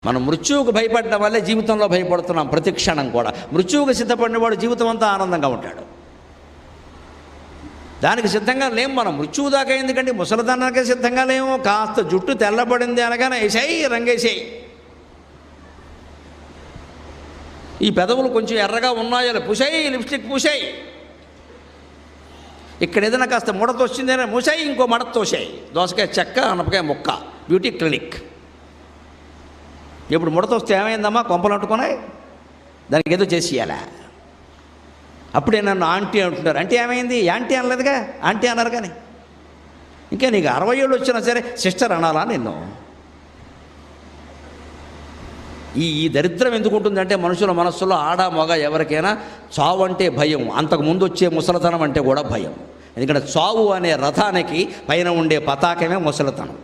మనం మృత్యువుకు భయపడడం వల్లే జీవితంలో భయపడుతున్నాం ప్రతి క్షణం కూడా. మృత్యువుకు సిద్ధపడిన వాడు జీవితం అంతా ఆనందంగా ఉంటాడు. దానికి సిద్ధంగా లేము మనం. మృత్యువు దాకా ఎందుకండి, ముసలితనానికే సిద్ధంగా లేము. కాస్త జుట్టు తెల్లబడింది అనగానే వేసేయి, రంగేసేయి. ఈ పెదవులు కొంచెం ఎర్రగా ఉన్నాయో పూసేయి, లిప్స్టిక్ పూసేయి. ఇక్కడ ఏదైనా కాస్త ముడత వచ్చిందనే మూసాయి, ఇంకో మడత తోసాయి. దోసకాయ చెక్క, అనపకాయ ముక్క, బ్యూటీ క్లినిక్. ఇప్పుడు ముడత వస్తే ఏమైందమ్మా, కొంపలు అంటుకున్నాయి, దానికి ఏదో చేసేయాలా. అప్పుడే నన్ను ఆంటీ అంటున్నారు. అంటే ఏమైంది, యాంటీ అనలేదుగా, ఆంటీ అన్నారు. కానీ ఇంకా నీకు 60 ఏళ్ళు వచ్చినా సరే సిస్టర్ అనాలా నిన్ను? ఈ దరిద్రం ఎందుకు ఉంటుందంటే మనుషుల మనస్సులో ఆడ మగ ఎవరికైనా చావు అంటే భయం, అంతకుముందు వచ్చే ముసలితనం అంటే కూడా భయం. ఎందుకంటే చావు అనే రథానికి పైన ఉండే పతాకమే ముసలితనం.